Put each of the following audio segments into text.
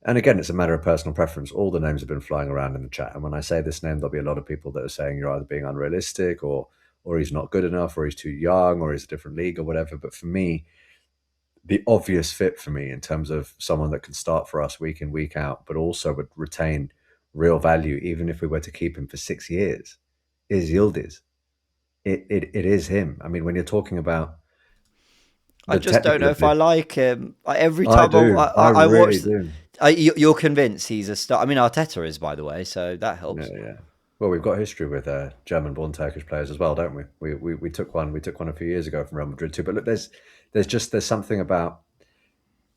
And again, it's a matter of personal preference. All the names have been flying around in the chat, and when I say this name, there'll be a lot of people that are saying you're either being unrealistic, or he's not good enough, or he's too young, or he's a different league, or whatever. But for me, the obvious fit for me in terms of someone that can start for us week in, week out, but also would retain real value, even if we were to keep him for 6 years, is Yildiz. It is him. I mean, when you're talking about I the just don't technical know if I ability, like him. Every I time do. I I really watch, do. you're convinced he's a star. I mean, Arteta is, by the way, so that Yeah, helps. yeah. Well, we've got history with German-born Turkish players as well, don't we? We took one. We took one a few years ago from Real Madrid too. But look, there's something about,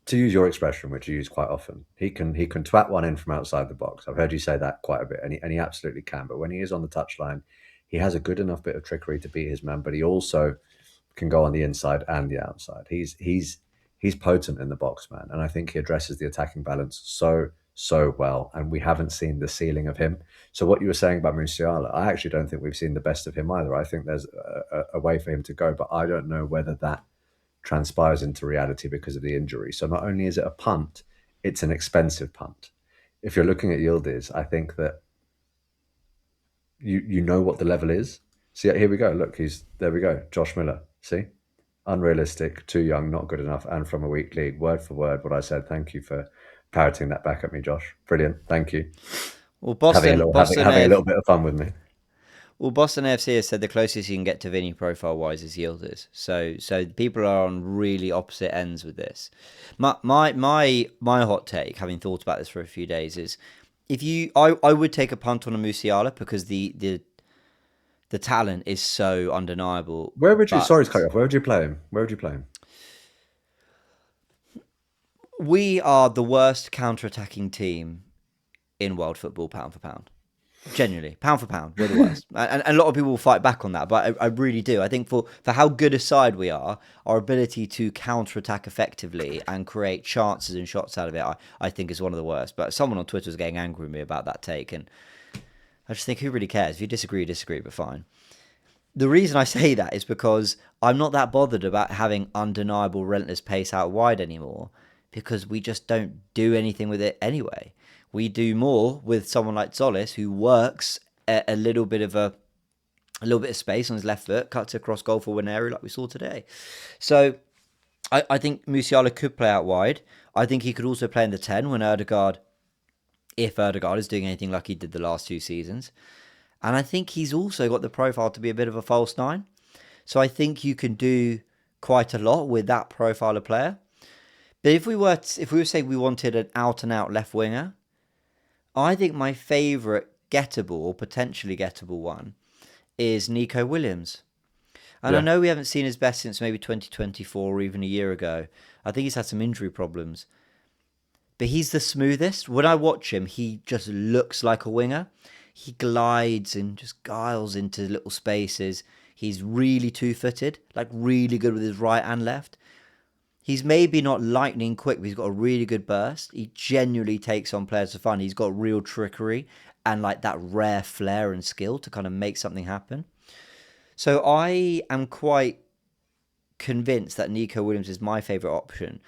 to use your expression, which you use quite often. He can twat one in from outside the box. I've heard you say that quite a bit, and he absolutely can. But when he is on the touchline, he has a good enough bit of trickery to beat his man. But he also can go on the inside and the outside. He's potent in the box, man, and I think he addresses the attacking balance so well. And we haven't seen the ceiling of him. So what you were saying about Musiala, I actually don't think we've seen the best of him either. I think there's a way for him to go, but I don't know whether that transpires into reality because of the injury. So not only is it a punt, it's an expensive punt. If you're looking at Yildiz, I think that you know what the level is. See, here we go. Look, he's there. We go. Josh Miller. See, unrealistic, too young, not good enough, and from a weak league. Word for word, what I said. Thank you for parroting that back at me, Josh. Brilliant. Thank you. Well, Having a Boston, little having Boston having a AF, little bit of fun with me. well, Boston AFC has said the closest you can get to Vinny profile wise is Yildiz. So people are on really opposite ends with this. My hot take, having thought about this for a few days, is I would take a punt on a Musiala because the talent is so undeniable. Where would you? Sorry to cut you But off. Where would you play him? Where would you play him? we are the worst counter-attacking team in world football, pound for pound. Genuinely, pound for pound, we're the worst. And a lot of people will fight back on that, but I really do. I think for how good a side we are, our ability to counter-attack effectively and create chances and shots out of it, I think is one of the worst. But someone on Twitter was getting angry with me about that take, and I just think, who really cares? If you disagree, disagree, but fine. The reason I say that is because I'm not that bothered about having undeniable, relentless pace out wide anymore, because we just don't do anything with it anyway. We do more with someone like Zolis, who works a little bit of space on his left foot, cuts across goal for one area like we saw today. So I think Musiala could play out wide. I think he could also play in the 10 when if Erdegaard is doing anything like he did the last 2 seasons. And I think he's also got the profile to be a bit of a false nine. So I think you can do quite a lot with that profile of player. But if we were to say we wanted an out and out left winger, I think my favourite gettable or potentially gettable one is Nico Williams. And I Yeah, know we haven't seen his best since maybe 2024 or even a year ago. I think he's had some injury problems. But he's the smoothest. When I watch him, he just looks like a winger. He glides and just guiles into little spaces. He's really two-footed, like really good with his right and left. He's maybe not lightning quick, but he's got a really good burst. He genuinely takes on players for fun. He's got real trickery and like that rare flair and skill to kind of make something happen. So I am quite convinced that Nico Williams is my favourite option